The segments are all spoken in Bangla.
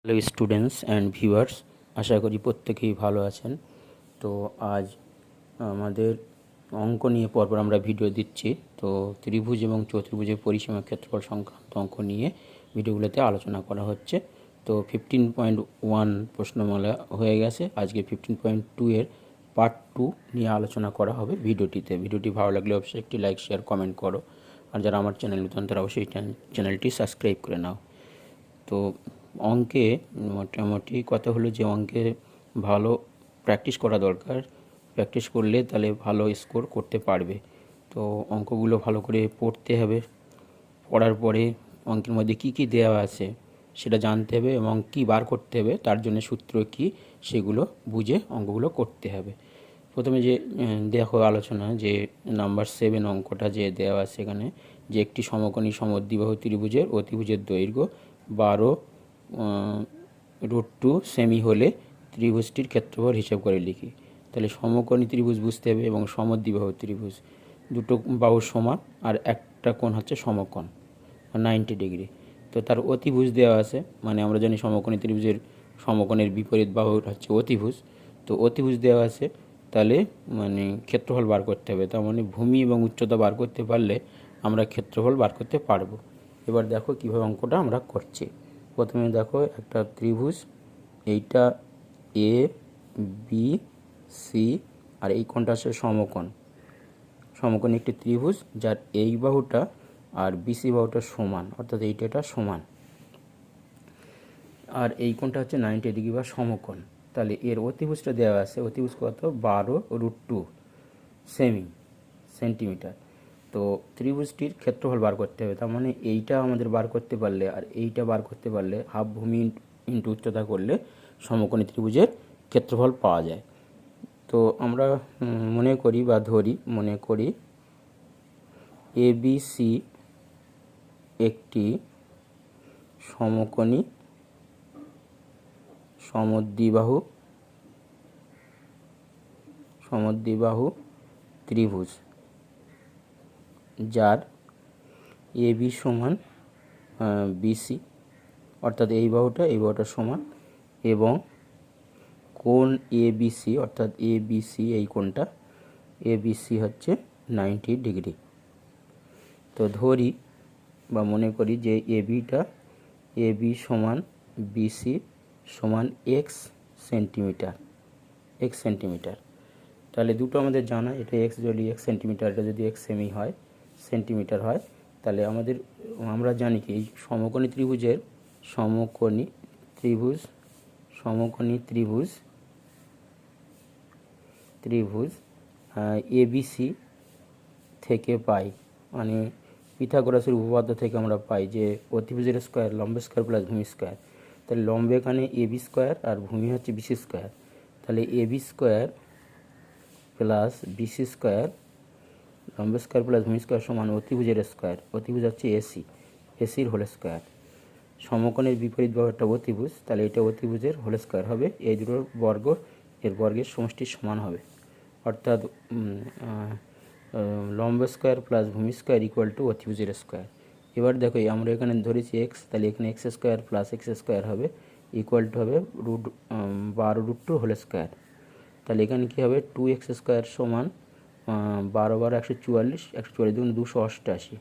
হ্যালো স্টুডেন্টস অ্যান্ড ভিউয়ার্স, আশা করি প্রত্যেকেই ভালো আছেন। তো আজ আমাদের অঙ্ক নিয়ে পরপর আমরা ভিডিও দিচ্ছি। তো ত্রিভুজ এবং চতুর্ভুজের পরিসীমা ক্ষেত্রফল সংক্রান্ত অঙ্ক নিয়ে ভিডিওগুলোতে আলোচনা করা হচ্ছে। তো 15.1 প্রশ্নমালা হয়ে গেছে, আজকে 15.2 এর পার্ট 2 নিয়ে আলোচনা করা হবে ভিডিওটিতে। ভিডিওটি ভালো লাগলে অবশ্যই একটি লাইক, শেয়ার, কমেন্ট করো। আর যারা আমার চ্যানেল নতুন তারা অবশ্যই চ্যানেলটি সাবস্ক্রাইব করে নাও। তো অঙ্কে মোটামুটি কথা হলো যে অঙ্কে ভালো প্র্যাকটিস করা দরকার। প্র্যাকটিস করলে তাহলে ভালো স্কোর করতে পারবে। তো অঙ্কগুলো ভালো করে পড়তে হবে। পড়ার পরে অঙ্কের মধ্যে কী কী দেওয়া আছে সেটা জানতে হবে এবং কী বার করতে হবে, তার জন্য সূত্র কী সেগুলো বুঝে অঙ্কগুলো করতে হবে। প্রথমে যে দেখো আলোচনা যে নাম্বার 7 অঙ্কটা যে দেওয়া আছে এখানে, যে একটি সমকোণী সমদ্বিবাহু ত্রিভুজের অতিভুজের দৈর্ঘ্য 12√2 সেমি হলে ত্রিভুজটির ক্ষেত্রফল হিসাব করে লিখি। তাহলে সমকোণী ত্রিভুজ বুঝতে হবে এবং সমদ্বিবাহু ত্রিভুজ, দুটো বাহু সমান আর একটা কোণ হচ্ছে সমকোণ 90 ডিগ্রি। তো তার অতিভুজ দেওয়া আছে, মানে আমরা জানি সমকোণী ত্রিভুজের সমকোণের বিপরীত বাহু হচ্ছে অতিভুজ। তো অতিভুজ দেওয়া আছে, তাহলে মানে ক্ষেত্রফল বার করতে হবে। তার মানে ভূমি এবং উচ্চতা বার করতে পারলে আমরা ক্ষেত্রফল বার করতে পারবো। এবার দেখো কীভাবে অঙ্কটা আমরা করছি। প্রথমে দেখো একটা ত্রিভুজ, এইটা এ বি সি আর এই কোণটা হচ্ছে সমকোণ। সমকোণ একটি ত্রিভুজ যার এই বাহুটা আর বিসি বাহুটা সমান, অর্থাৎ এইটা সমান, আর এই কোণটা হচ্ছে 90 ডিগ্রি বা সমকোণ। তাহলে এর অতিভুজটা দেওয়া আছে, অতিভুজ কত 12√2 সেন্টিমিটার। তো ত্রিভুজটির ক্ষেত্রফল বার করতে হবে। তার মানে এইটা আমাদের বার করতে পারলে আর এইটা বার করতে পারলে হাফ ভূমি ইন্টু উচ্চতা করলে সমকোণী ত্রিভুজের ক্ষেত্রফল পাওয়া যায়। তো আমরা মনে করি এবিসি একটি সমকোণী সমদ্বিবাহু ত্রিভুজ যার এবি সমান বিসি, অর্থাৎ এই বাহুটা সমান, এবং কোণ এবিসি অর্থাৎ এবিসি এই কোণটা এবিসি হচ্ছে 90 ডিগ্রি। তো ধরি বা মনে করি যে এবি সমান বিসি সমান এক্স সেন্টিমিটার। তাহলে দুটো আমাদের জানা, এটা এক্স যদি এক্স সেন্টিমিটার, এটা যদি এক্স সেন্টিমিটার হয়, তাহলে আমরা জানি কি এই সমকোণী ত্রিভুজ এবিসি থেকে পাই, মানে পিথাগোরাসের উপপাদ্য থেকে আমরা পাই যে অতিভুজের স্কোয়ার লম্ব স্কোয়ার প্লাস ভূমি স্কোয়ার। তাহলে লম্ব এখানে এবি স্কোয়ার আর ভূমি হচ্ছে বিসি স্কোয়ার। তাহলে A B square plus B C square লম্ব স্কোয়ার প্লাস ভূমি স্কোয়ার সমান অতিভুজের স্কোয়ার, অতিভুজ হচ্ছে এসির হোল স্কোয়ার। সমকোণের বিপরীত বাহুটা অতিভুজ, তাহলে এটা অতিভুজের হোল স্কোয়ার হবে। এই দুটোর বর্গ এর বর্গের সমষ্টির সমান হবে, অর্থাৎ লম্ব স্কোয়ার প্লাস ভূমি স্কোয়ার ইকুয়াল টু অতিভুজের স্কোয়ার। এবার দেখো আমরা এখানে ধরেছি এক্স, তাহলে এখানে x square plus x square হবে ইকুয়াল টু হবে 12√2 হোল স্কোয়ার। তাহলে এখানে কী হবে 2x স্কোয়ার সমান 12 × 144, 144 × 288,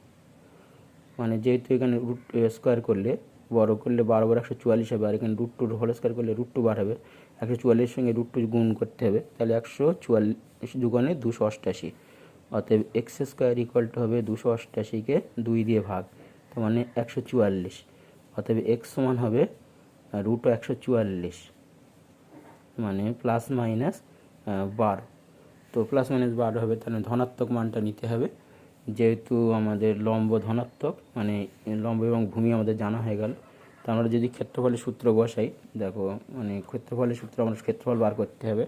মানে যেহেতু এখানে রুট স্কোয়ার করলে বড় করলে 12 বার 144 হবে, আর এখানে √2 হোল স্কোয়ার করলে √2 বার হবে। 144 সঙ্গে √2 গুণ করতে হবে, তাহলে 144 দুগুণে 288, অতএব এক্স স্কোয়ার ইকুয়াল টু হবে 288কে 2 দিয়ে ভাগ, তার মানে 144। অতএব এক্স সমান হবে √144, মানে প্লাস মাইনাস 12। তো প্লাস মাইনাস 12 হবে, তাহলে ধনাত্মক মানটা নিতে হবে। যেহেতু আমাদের লম্ব ধনাত্মক, মানে লম্ব এবং ভূমি আমাদের জানা হয়ে গেল। তো আমরা যদি ক্ষেত্রফলের সূত্র বসাই, দেখো মানে ক্ষেত্রফলের সূত্র আমরা ক্ষেত্রফল বার করতে হবে।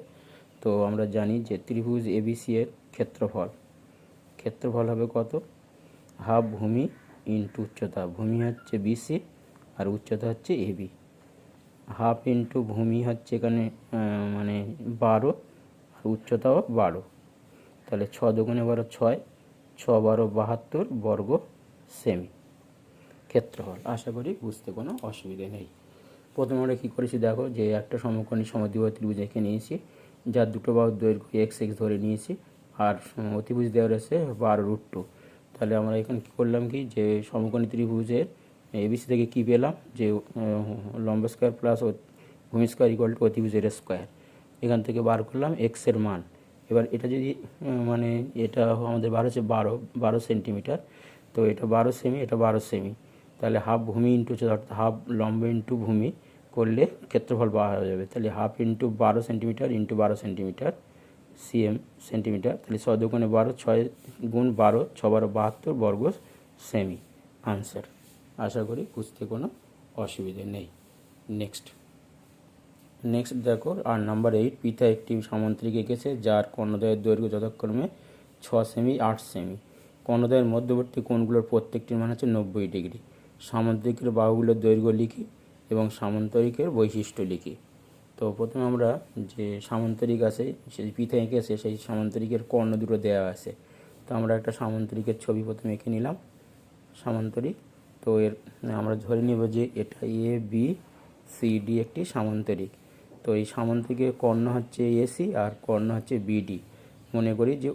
তো আমরা জানি যে ত্রিভুজ এবিসি এর ক্ষেত্রফল হবে কত, হাফ ভূমি ইন্টু উচ্চতা। ভূমি হচ্ছে বিসি আর উচ্চতা হচ্ছে এবি। হাফ ইন্টু ভূমি হচ্ছে এখানে মানে 12 আর উচ্চতাও 12, তাহলে 6 দুগুণে 12 6, 6 12 72 বর্গ সেমি ক্ষেত্রফল। আশা করি বুঝতে কোনো অসুবিধে নেই। প্রথমে আমরা কী করেছি দেখো, যে একটা সমকোণী সমদ্বিবাহু ত্রিভুজ এঁকে নিয়েছি, যার দুটো বাহুর দৈর্ঘ্য এক্স ধরে নিয়েছি, আর অতিভুজ দেওয়া রয়েছে 12√2। তাহলে আমরা এখানে কী করলাম, কি যে সমকোণী ত্রিভুজের এবিসি থেকে কী পেলাম, যে লম্ব স্কোয়ার প্লাস ভূমি স্কোয়ার ইকুয়াল টু অতিভুজের স্কোয়ার। এখান থেকে বার করলাম এক্সের মান। এবার এটা যদি মানে এটা আমাদের বার হচ্ছে 12 সেন্টিমিটার, তো এটা 12 সেমি, এটা 12 সেমি, তাহলে হাফ ভূমি ইন্টু অর্থাৎ হাফ লম্ব ইন্টু ভূমি করলে ক্ষেত্রফল পাওয়া যাবে। তাহলে half into 12 centimetre into 12 centimetre centimetre, তাহলে 6 দুগুণে 12, 6 গুণ 12, 6 12 72 বর্গ সেমি আনসার। আশা করি বুঝতে কোনো অসুবিধে নেই। নেক্সট দেখো, আর নাম্বার 8, পিতা একটি সামান্তরিক এঁকেছে যার কর্ণদ্বয়ের দৈর্ঘ্য যথাক্রমে 6 সেমি 8 সেমি। কর্ণদ্বয়ের মধ্যবর্তী কোণগুলোর প্রত্যেকটির মান হচ্ছে 90 ডিগ্রি। সামান্তরিকের বাহুগুলোর দৈর্ঘ্য লিখি এবং সামান্তরিকের বৈশিষ্ট্য লিখি। তো প্রথমে আমরা যে সামান্তরিক আছে, সেই পিতা এঁকেছে, সেই সামান্তরিকের কর্ণ দুটো দেওয়া আছে। তো আমরা একটা সামান্তরিকের ছবি প্রথমে এঁকে নিলাম, সামান্তরিক। তো এর আমরা ধরে নেব যে এটা এ বি সি ডি একটি সামান্তরিক। তো এই সামান্তরিকের কর্ণ হচ্ছে এসি আর কর্ণ হচ্ছে বিডি। মনে করি যে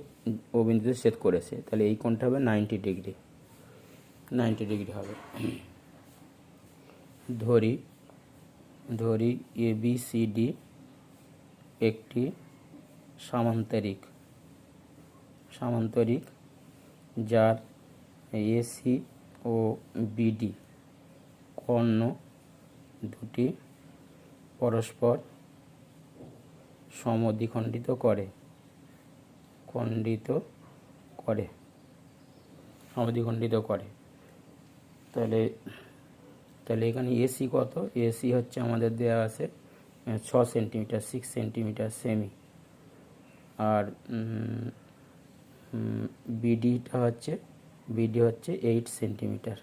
ও বিন্দুতে ছেদ করেছে, তাহলে এই কোণটা হবে 90 ডিগ্রি, 90 ডিগ্রি হবে। ধরি এ বি সি ডি একটি সামান্তরিক যার এসি ও বিডি কর্ণ দুটি পরস্পর সমদ্বিখণ্ডিত করে। তাহলে এখানে এসি কত? এসি হচ্ছে আমাদের দেওয়া আছে 6 সেন্টিমিটার, 6 সেন্টিমিটার সেমি। আর বিডি হচ্ছে 8 সেন্টিমিটার।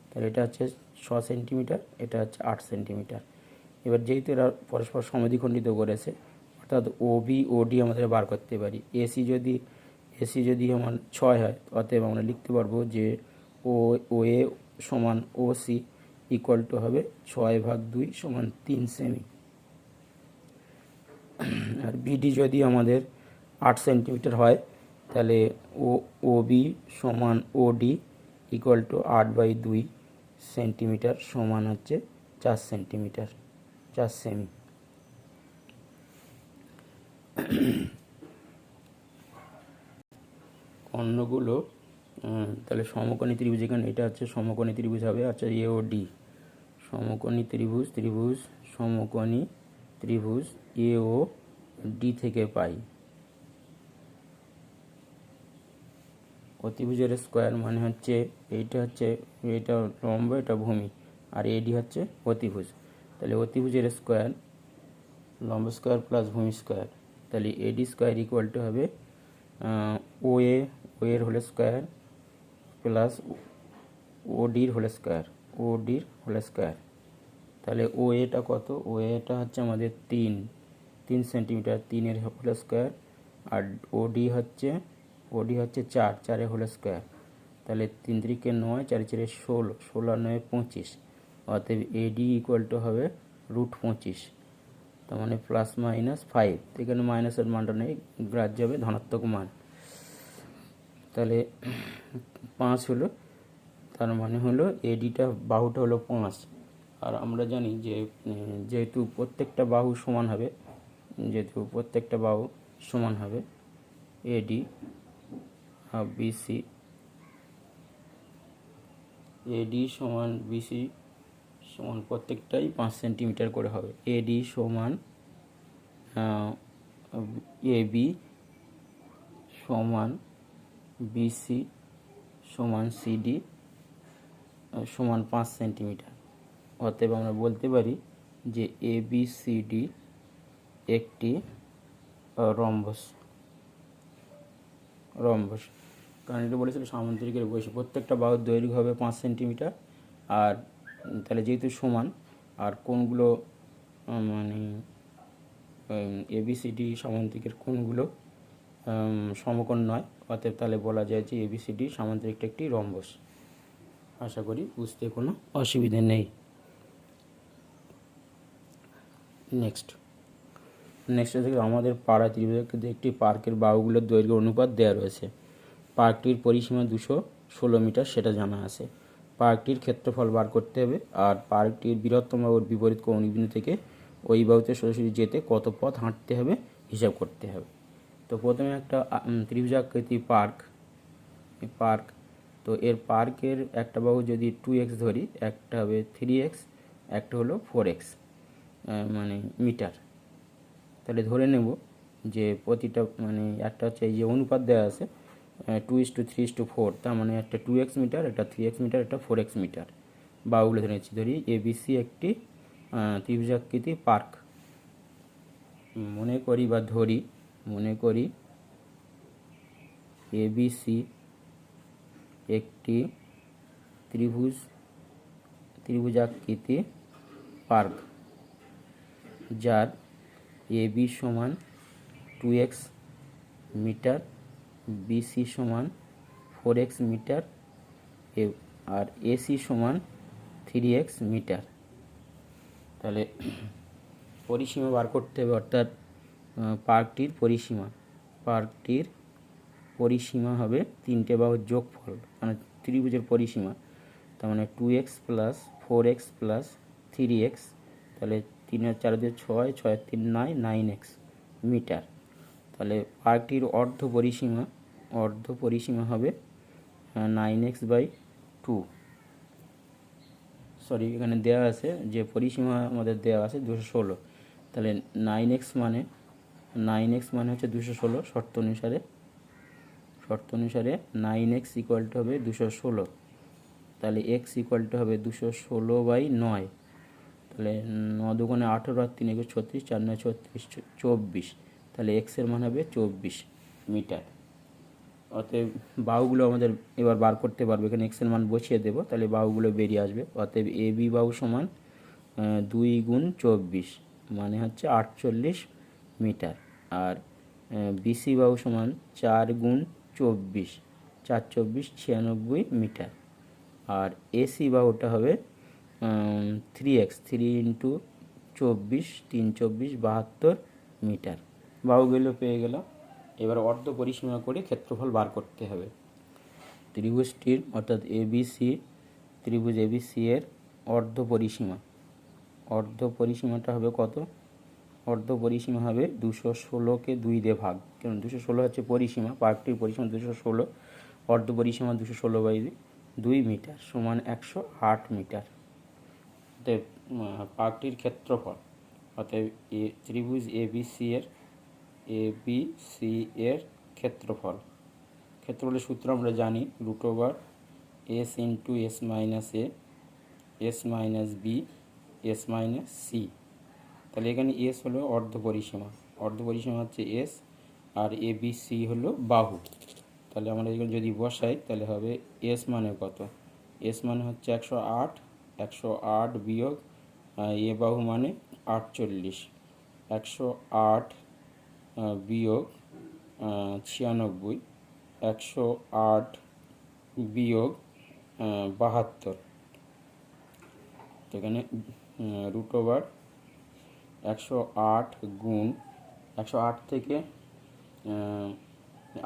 তাহলে এটা হচ্ছে 6 সেন্টিমিটার, এটা হচ্ছে 8 সেন্টিমিটার। এবার যেহেতু এরা পরস্পর সমদ্বিখণ্ডিত করেছে, অর্থাৎ ওবি ওডি আমাদের বার করতে পারি। এসি যদি আমার 6 হয়, অতএব আমরা লিখতে পারবো যে ও এ সমান ও সি ইকুয়াল টু হবে 6/2 সমান 3 সেমি। আর বিডি যদি আমাদের 8 সেন্টিমিটার হয়, তাহলে ও বি সমান ওডি ইকুয়াল টু 8/2 সেন্টিমিটার সমান হচ্ছে 4 সেন্টিমিটার, 4 সেমি। অন্যগুলো তাহলে সমকোণী ত্রিভুজ, এখানে এটা হচ্ছে সমকোণী ত্রিভুজ হবে। আচ্ছা, এ ও ডি সমকোণী সমকোণী ত্রিভুজ এ ও ডি থেকে পাই অতিভুজের স্কোয়ার মানে হচ্ছে এটা লম্ব, এটা ভূমি, আর এডি হচ্ছে অতিভুজ। তাহলে অতিভুজের স্কোয়ার লম্ব স্কোয়ার প্লাস ভূমি স্কোয়ার, তাহলে এডি স্কোয়ার ইকুয়াল টু হবে ও এর হোল স্কোয়ার প্লাস ওডির হোল স্কোয়ার। তাহলে ও এটা কত? ও এটা হচ্ছে আমাদের 3 সেন্টিমিটার, 3 হোল স্কোয়ার, আর ওডি হচ্ছে 4 হোল স্কোয়ার। তাহলে 3 3 9, 4 4 16, 16 আর 9 25। অতএব এডি ইকুয়াল টু হবে √25, তার মানে +-5। এখানে মাইনাসের মানটা নেই, গ্রাহ্য হবে ধনাত্মক মান। তাহলে 5 হলো, তার মানে হলো এডিটা বাহুটা হলো 5। আর আমরা জানি যে যেহেতু প্রত্যেকটা বাহু সমান হবে, এডি বিসি সমান বিসি সমান প্রত্যেকটাই 5 সেন্টিমিটার করে হবে। এডি সমান এবি সমান বিসি সমান সিডি সমান 5 সেন্টিমিটার। অতএব আমরা বলতে পারি যে এবিসিডি একটি রম্বস। কারণ এটা বলেছিল সামান্তরিকের বৈশিষ্ট্য, প্রত্যেকটা বাহুর দৈর্ঘ্য হবে 5 সেন্টিমিটার। আর তাহলে যেহেতু সমান, আর কোণগুলো মানে এবিসিডি সামান্তরিকের কোণগুলো সমকোণ নয়, অতএব তাহলে বলা যায় যে এবিসিডি সামান্তরিকটা একটি রম্বস। আশা করি বুঝতে কোনো অসুবিধে নেই। নেক্সট থেকে আমাদের পাড়া ত্রিভুজে একটি পার্কের বাহুগুলোর দৈর্ঘ্য অনুপাত দেওয়া রয়েছে। পার্কটির পরিসীমা 216 মিটার সেটা জানা আছে। পার্কটির ক্ষেত্রফল বার করতে হবে, আর পার্কটির বৃহত্তম বাহুর বিপরীত কৌণিক বিন্দু থেকে ওই বাহুতে সরাসরি যেতে কত পথ হাঁটতে হবে হিসাব করতে হবে। তো প্রথমে একটা ত্রিভুজাকৃতি পার্ক, তো এর পার্কের একটা বাহু যদি 2x ধরি, একটা হবে 3x, একটা হলো 4x মানে মিটার। তাহলে ধরে নেব যে প্রতিটা মানে একটা হচ্ছে এই যে অনুপাত দেওয়া আছে 2:3:4, তার মানে একটা 2x মিটার, একটা 3x মিটার, একটা 4x মিটার। বাহুগুলো ধরে নিচ্ছি, ধরি ABC একটি ত্রিভুজাকৃতি পার্ক। মনে করি ABC একটি ত্রিভুজাকৃতি পার্ক, যার AB সমান 2x মিটার, BC সমান 4x মিটার, আর AC সমান 3x মিটার। তাহলে পরিসীমা বার করতে হবে, অর্থাৎ পার্কটির পরিসীমা হবে তিনটে বাহুর যোগফল, মানে ত্রিভুজের পরিসীমা, তার মানে 2x plus 4x plus 3x, তাহলে 3 আর 4 দিয়ে 6, 6 আর 3 9, 9x মিটার। তাহলে পার্কটির অর্ধ পরিসীমা হবে 9x/2। সরি, এখানে দেওয়া আছে যে পরিসীমা আমাদের দেওয়া আছে 216, তাহলে 9x মানে হচ্ছে 216 শর্ত অনুসারে 9x ইকুয়াল টু হবে 216, তাহলে x ইকুয়াল টু হবে 216/9, তাহলে 9 দুগুণে 18 আর 3 একুশ 36, 4 9 36, 24, তাহলে x এর মান হবে 24 মিটার। অতএব বাহুগুলো আমাদের এবার বার করতে পারবো, এখানে x এর মান বসিয়ে দেবো, তাহলে বাহুগুলো বেরিয়ে আসবে। অতএব AB বাহু সমান 2 গুণ 24 মানে হচ্ছে 48 মিটার, আর BC বাহু সমান 4 গুণ 24, 4 24 96 মিটার, আর AC বাহুটা হবে 3x, 3 ইন্টু 24, 3 24 72 মিটার। বাহুগুলো পেয়ে গেলাম। এবার অর্ধ পরিসীমা করে ক্ষেত্রফল বার করতে হবে। ত্রিভুজটির অর্থাৎ ত্রিভুজ ABC এর অর্ধ পরিসীমাটা হবে কত? অর্ধ পরিসীমা হবে 216কে 2 দিয়ে ভাগ, কারণ 216 হচ্ছে পরিসীমা, পার্কটির পরিসীমা 216, অর্ধ পরিসীমা 216/2 মিটার সমান 108 মিটার। অতএব পার্কটির ক্ষেত্রফল, অতএব ত্রিভুজ ABC এর ক্ষেত্রফলের সূত্র আমরা জানি, √S into S minus A, S minus B, S minus C। তাহলে এখানে S হলো অর্ধ পরিসীমা হচ্ছে S, আর ABC হলো বাহু। তাহলে আমরা এখানে যদি বসাই তাহলে হবে S মানে কত? S মানে হচ্ছে 108 বিয়োগ এ বাহু মানে 48, 108 বিয়োগ 96, 108 বিয়োগ 72। তো এখানে √108 গুণ 108 থেকে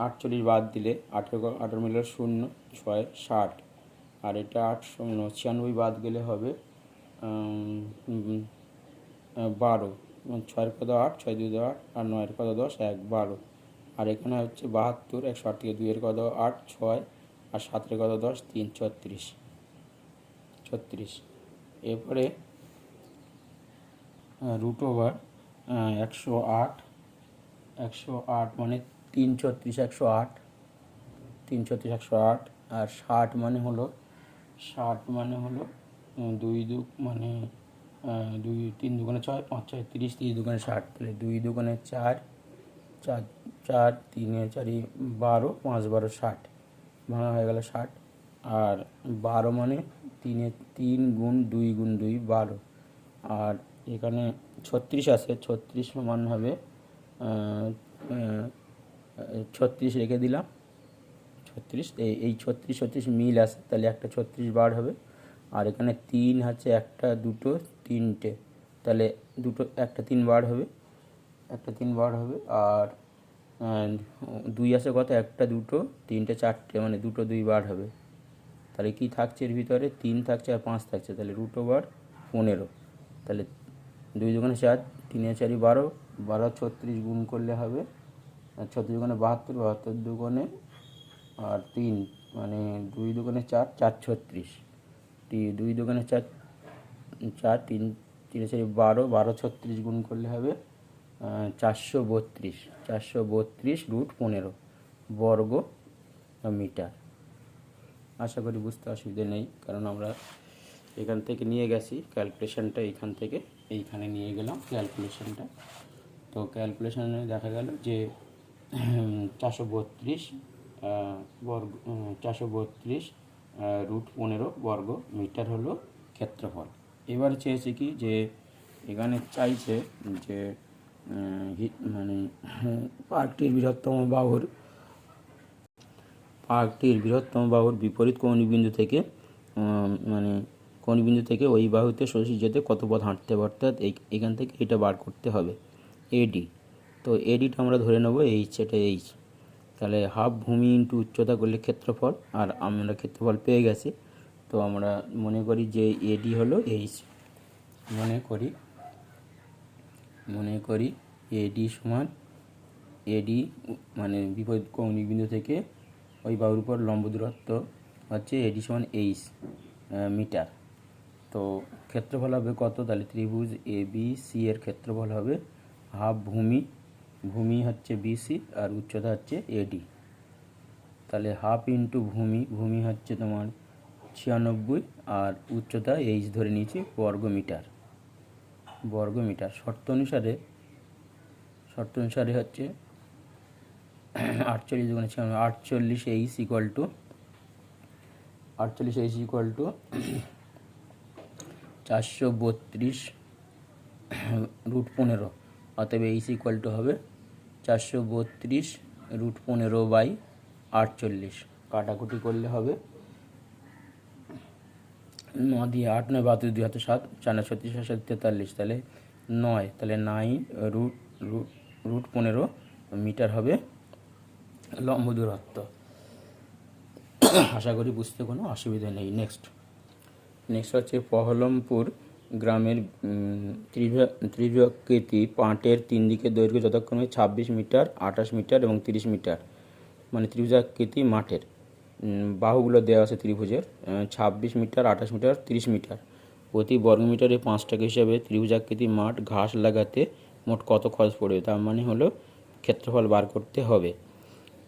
48 বাদ দিলে 18 মিলে 0, 6 60, আর এটা 96 বাদ গেলে হবে 12, 6 কত 8, 6 2 8, আর 9 কত 10, 1 12, আর এখানে হচ্ছে 72, 108 থেকে 2 কত 8, 6, আর 7 কত 10, 3 36। এরপরে √108 মানে 3 36 108, 3 36 108, আর 60 মানে হলো 2 2 মানে 2 3 দুগুণে 6, 5 6 30, 30 দুগুণে 60, তাহলে 2 দুগুণে 4, 4 4 3 4 12, 5 12 60, ভাঙা হয়ে গেল 60, আর 12 মানে 3 গুণ 2 গুণ 2 12, আর এখানে 36 আছে, 36 সমান হবে 36 রেখে দিলাম, 36, এই 36 মিল আছে, তাহলে একটা 36 বার হবে, আর এখানে 3 আছে, 1 2 3টে, তাহলে দুটো একটা 3 বার হবে, একটা 3 বার হবে। আর 2 আসে কত, একটা দুটো তিনটে চারটে, মানে দুটো 2 বার হবে। তাহলে কি থাকছে এর ভিতরে, 3 থাকছে আর 5 থাকছে, তাহলে √15। তাহলে 2 দুগুণে 4, 3 4 12, 12 36 গুণ করলে হবে, আর 36 দুগুণে 72, 72 দুগুণে আর 3, মানে 2 দুগুণে 4, 4 36, 2 দুগুণে 4, 4 3 3 4 12, 12 36 গুণ করলে হবে 432, 432 √15 বর্গ মিটার। আশা করি বুঝতে অসুবিধে নেই, কারণ আমরা এখান থেকে নিয়ে গেছি ক্যালকুলেশনটা, এইখান থেকে এইখানে নিয়ে গেলাম ক্যালকুলেশনটা। তো ক্যালকুলেশনে দেখা গেল যে 432 বর্গ 432 √15 বর্গ মিটার হলো ক্ষেত্রফল। এবার চেয়েছে কি, যে এখানে চাইছে যে মানে পার্কটির বৃহত্তম বাহুর বিপরীত কৌণিক বিন্দু থেকে মানে কৌণিক বিন্দু থেকে ওই বাহুতে সরাসরি যেতে কত পথ হাঁটতে হবে, অর্থাৎ এখান থেকে এটা বার করতে হবে এডি। তো এডিটা আমরা ধরে নেব এইচ, এটা এইচ। তাহলে হাফ ভূমি ইন্টু উচ্চতা করলে ক্ষেত্রফল, আর আমরা ক্ষেত্রফল পেয়ে গেছি। তো আমরা মনে করি যে এডি হলো এইচ, মনে করি এডি সমান, এডি মানে বিপরীত কৌণিক বিন্দু থেকে ওই বাহুর উপর লম্ব দূরত্ব হচ্ছে এডি সমান এইচ মিটার। তো ক্ষেত্রফল হবে কত, তাহলে ত্রিভুজ এ বি সি এর ক্ষেত্রফল হবে হাফ ভূমি হচ্ছে বিসি আর উচ্চতা হচ্ছে এডি। তাহলে হাফ ইন্টু ভূমি হচ্ছে তোমার 96 আর উচ্চতা এইচ ধরে নিয়েছি বর্গ মিটার। শর্ত অনুসারে হচ্ছে 48 গুণে 48 এইচ ইকুয়াল টু 432 √15, অতএব এইচ ইকুয়াল টু হবে 432 √15/48। কাটাকুটি করলে হবে 9 দিয়ে 8 9 32 2 হাতে 7, 4 36 7 43, তাহলে 9, তাহলে 9 √15 মিটার হবে লম্ব দূরত্ব। আশা করি বুঝতে কোনো অসুবিধা নেই। নেক্সট হচ্ছে পহলমপুর গ্রামের ত্রিভুজাকৃতি পাটের 3 দিকের দৈর্ঘ্য যথাক্রমে 26 মিটার, 28 মিটার এবং 30 মিটার। মানে ত্রিভুজাকৃতি মাঠের বাহুগুলো দেওয়া আছে ত্রিভুজের 26 মিটার, 28 মিটার, 30 মিটার। প্রতি বর্গমিটারে 5 টাকা হিসাবে ত্রিভুজাকৃতি মাঠ ঘাস লাগাতে মোট কত খরচ পড়বে, তার মানে হলো ক্ষেত্রফল বার করতে হবে।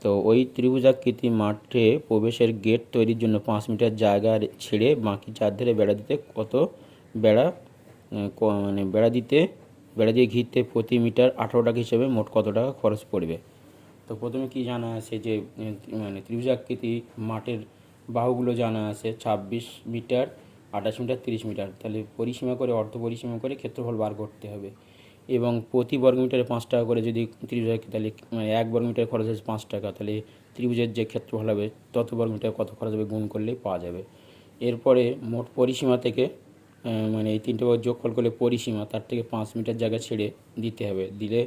তো ওই ত্রিভুজাকৃতি মাঠে প্রবেশের গেট তৈরির জন্য 5 মিটার জায়গা ছেড়ে বাকি চারধারে বেড়া দিতে বেড়া দিয়ে ঘিরতে প্রতি মিটার 18 টাকা হিসেবে মোট কত টাকা খরচ পড়বে। তো প্রথমে কি জানা আছে যে মানে ত্রিভুজাকৃতি মাঠের বাহুগুলো জানা আছে 26 মিটার, 28 মিটার, 30 মিটার। তাহলে পরিসীমা করে অর্ধ পরিসীমা করে ক্ষেত্রফল বার করতে হবে। এবং প্রতি বর্গমিটারে 5 টাকা করে যদি ত্রিভুজাকৃতি, তাহলে মানে 1 বর্গমিটার খরচ হচ্ছে 5 টাকা, তাহলে ত্রিভুজের যে ক্ষেত্রফল হবে তত বর্গমিটার কত খরচ হবে গুণ করলেই পাওয়া যাবে। এরপরে মোট পরিসীমা থেকে মানে এই 3টে যোগফল করলে পরিসীমা, তার থেকে 5 মিটার জায়গা ছেড়ে দিতে হবে, দিলে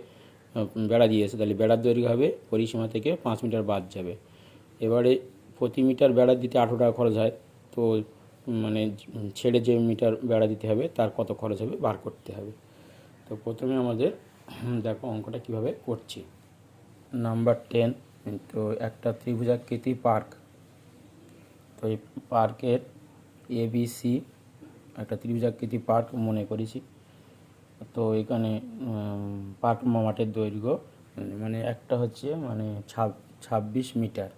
বেড়া দিয়েছে, তাহলে বেড়ার দৈর্ঘ্য হবে পরিসীমা থেকে 5 মিটার বাদ যাবে। এবারে প্রতি মিটার বেড়া দিতে 18 টাকা খরচ হয়, তো মানে ছেড়ে যে মিটার বেড়া দিতে হবে তার কত খরচ হবে বার করতে হবে। তো প্রথমে আমাদের দেখো অঙ্কটা কিভাবে করছি। নাম্বার 10, তো একটা ত্রিভুজাকৃতি পার্ক, তো এই পার্কের এবিসি একটা ত্রিভুজাকৃতি পার্ক মনে করেছি। তো এখানে পার্ক মাঠের দৈর্ঘ্য মানে একটা হচ্ছে মানে 26 মিটার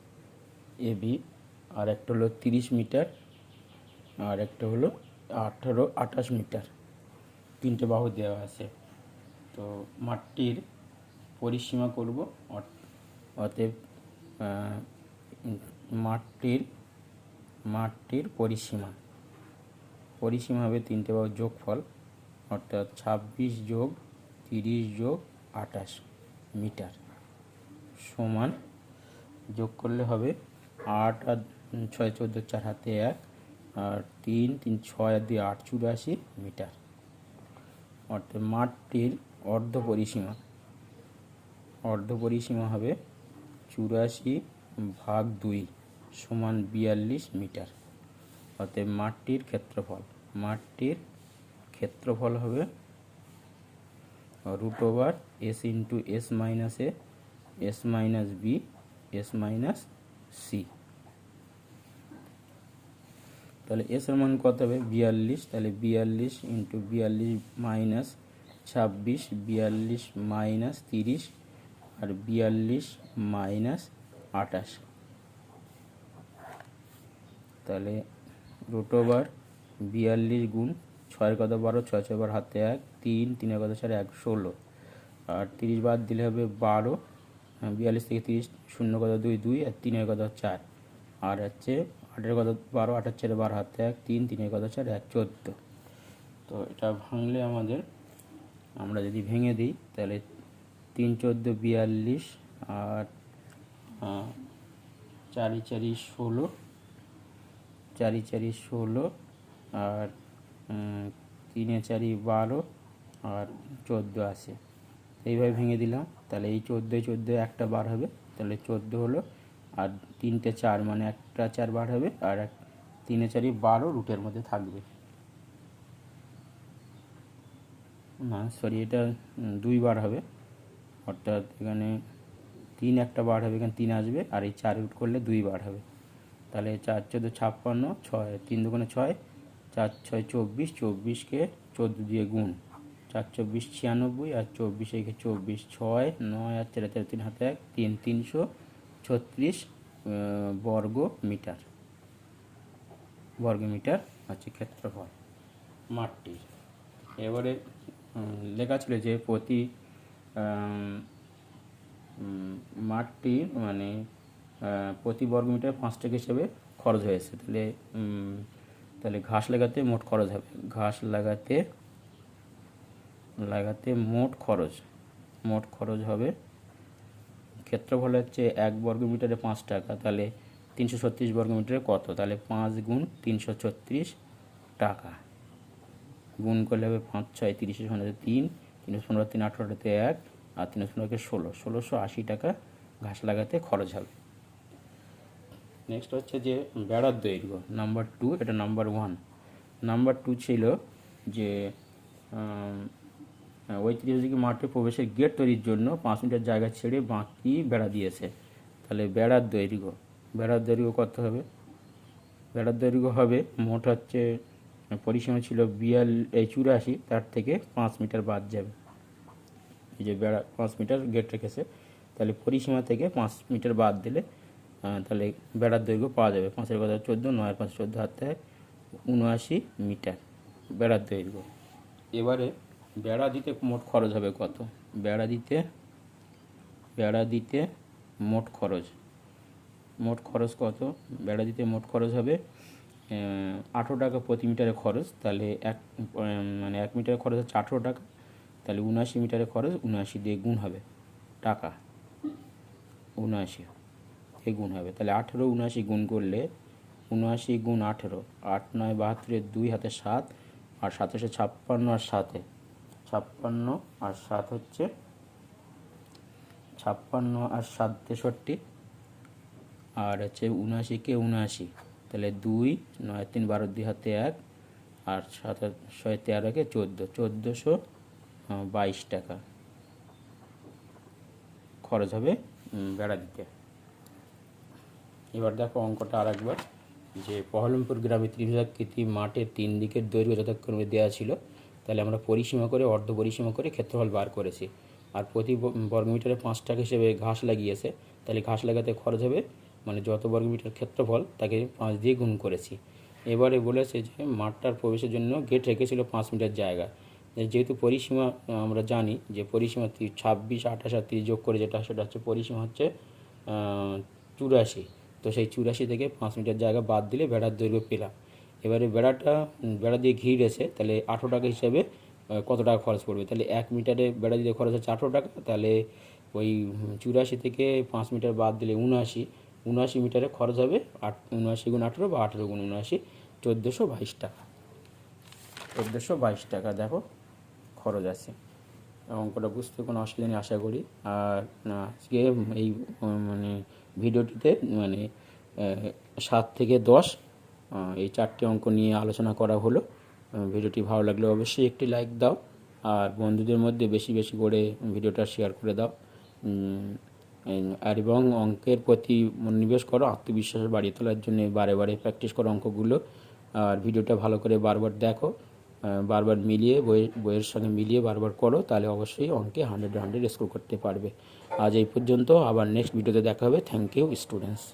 এবি, আর একটা হলো 30 মিটার, আর একটা হলো 28 মিটার। 3টে বাহু দেওয়া আছে। তো মাঠটির পরিসীমা করব, অতএব মাঠটির পরিসীমা হবে 3টে বাহুর যোগফল, অর্থাৎ 26 যোগ 30 যোগ 28 মিটার সমান, যোগ করলে হবে 8 আর 6 14 4 হাতে 1, আর 3 3 6 আর 2 8 84 মিটার। অর্থাৎ মাঠটির অর্ধ পরিসীমা হবে 84/2 সমান 42 মিটার। অতএব মাঠটির ক্ষেত্রফল হবে root over S into S minus A S minus B S minus C. তাহলে এস এর মান কত হবে 42, তাহলে 42 ইন্টু 42 মাইনাস 26, 42 মাইনাস 30 আর 42 মাইনাস 28। তাহলে রুট ওভার 42 গুণ 6 কত 12, 6 6 বার হাতে 1, 3 3 কত 4 1 16 আর 30 বাদ দিলে হবে 12, 42 থেকে 30 0 কত 2 2 আর 3 কত 4 আর হচ্ছে 8 কত 12, 8 4 12 হাতে 1, 3 3 কত 4 1 14। তো এটা ভাঙলে আমরা যদি ভেঙে দিই তাহলে 3 14 42 আর 4 4 16, 4 4 16 আর 3 4 12 আর 14 আসে। এইভাবে ভেঙে দিলাম। তাহলে এই 14 একটা বার হবে, তাহলে 14 হলো, আর 3টে 4 মানে একটা 4 বার হবে, আর 3 4 12 রুটের মধ্যে থাকবে। না সরি, এটা 2 বার হবে, অর্থাৎ এখানে 3 একটা বার হবে, এখানে 3 আসবে, আর এই 4 রুট করলে 2 বার হবে। তাহলে 4 14 56, 6 3 2 6, 4 6 24, 24কে 14 দিয়ে গুণ, 4 24 96 আর 24 একে 24, 6 9 আর 4 4 3 হাতে 1 3 336 বর্গ মিটার হচ্ছে ক্ষেত্রফল মাঠটির। এবারে লেখা ছিল যে প্রতি মাঠটি মানে প্রতি বর্গমিটার 5 টাকা হিসেবে খরচ হয়েছে। তাহলে ঘাস লাগাতে মোট খরচ হবে, ঘাস লাগাতে মোট খরচ হবে, ক্ষেত্রফল হচ্ছে 1 বর্গমিটারে 5 টাকা, তাহলে 336 বর্গমিটারে কত, তাহলে 5 গুণ 336 টাকা গুণ করলে হবে 5 6 30 3 3 15 3 18 1 আর 3 15 1680 টাকা ঘাস লাগাতে খরচ হবে। নেক্সট হচ্ছে যে বেড়ার দৈর্ঘ্য নাম্বার 2, এটা নাম্বার 1। নাম্বার 2 ছিল যে ঐতিহাসিক মাঠে প্রবেশের গেট তৈরির জন্য 5 মিটার জায়গা ছেড়ে বাকি বেড়া দিয়েছে। তাহলে বেড়ার দৈর্ঘ্য কত হবে, বেড়ার দৈর্ঘ্য হবে মোট হচ্ছে পরিসীমা ছিল 84, তার থেকে 5 মিটার বাদ যাবে। এই যে বেড়া 5 মিটার গেট রেখেছে, তাহলে পরিসীমা থেকে 5 মিটার বাদ দিলে তাহলে বেড়ার দৈর্ঘ্য পাওয়া যাবে। 5 কথা 14, 9 5 14 হাতে 79 মিটার বেড়ার দৈর্ঘ্য। এবারে বেড়া দিতে মোট খরচ হবে কত, বেড়া দিতে মোট খরচ কত, বেড়া দিতে মোট খরচ হবে 18 টাকা প্রতি মিটারে খরচ। তাহলে 1 মিটারে খরচ হচ্ছে 18 টাকা, তাহলে 79 মিটারে খরচ 79 দিয়ে গুণ হবে টাকা, 79 গুণ হবে। তাহলে 18 79 গুণ করলে 79 গুণ 18, 8 9 72, 2 হাতে 7 আর 7 56 আর 7 56 আর 7 হচ্ছে 56 আর 7 63 আর হচ্ছে 79কে 79, তাহলে 2 9 3 12 2 হাতে 1 আর 7 6 13কে 14, 1422 টাকা খরচ হবে বেড়া দিতে। এবার দেখো অঙ্কটা আর একবার, যে পহলমপুর গ্রামে ত্রিভুজাকৃতি মাঠের 3 দিকের দৈর্ঘ্য যথাক্রমে দেওয়া ছিল। তাহলে আমরা পরিসীমা করে অর্ধ পরিসীমা করে ক্ষেত্রফল বার করেছি, আর প্রতি বর্গমিটারে 5 টাকা হিসেবে ঘাস লাগিয়েছে। তাহলে ঘাস লাগাতে খরচ হবে, মানে যত বর্গমিটার ক্ষেত্রফল তাকে 5 দিয়ে গুণ করেছি। এবারে বলেছে যে মাঠটার প্রবেশের জন্য গেট রেখেছিল 5 মিটার জায়গা। যেহেতু পরিসীমা আমরা জানি যে পরিসীমা 26 28 আর 30 যোগ করে সেটা হচ্ছে পরিসীমা হচ্ছে 84, তো সেই 84 থেকে 5 মিটার জায়গা বাদ দিলে বেড়ার দৈর্ঘ্য পেলাম। এবারে বেড়া দিয়ে ঘিরেছে, তাহলে 18 টাকা হিসাবে কত টাকা খরচ পড়বে, তাহলে 1 মিটারে বেড়া দিতে খরচ হচ্ছে 18 টাকা, তাহলে ওই 84 থেকে 5 মিটার বাদ দিলে 79 মিটারে খরচ হবে 79 গুণ 18 বা 18 গুণ 79, 1422 টাকা। 1422 টাকা দেখো খরচ আছে। অঙ্কটা বুঝতে কোনো অসুবিধা নেই আশা করি। আর আজকে এই মানে ভিডিওটিতে মানে 7 থেকে 10 এই 4টি অঙ্ক নিয়ে আলোচনা করা হলো। ভিডিওটি ভালো লাগলে অবশ্যই একটি লাইক দাও, আর বন্ধুদের মধ্যে বেশি বেশি করে ভিডিওটা শেয়ার করে দাও। আর এবং অঙ্কের প্রতি মনোনিবেশ করো, আত্মবিশ্বাস বাড়িয়ে তোলার জন্য বারে বারে প্র্যাকটিস করো অঙ্কগুলো। আর ভিডিওটা ভালো করে বারবার দেখো, বারবার মিলিয়ে বইয়ের সঙ্গে মিলিয়ে বারবার করো, তাহলে অবশ্যই অঙ্কে 100 স্কোর করতে পারবে। আজ এই পর্যন্ত, আবার নেক্সট ভিডিওতে দেখা হবে। Thank you students.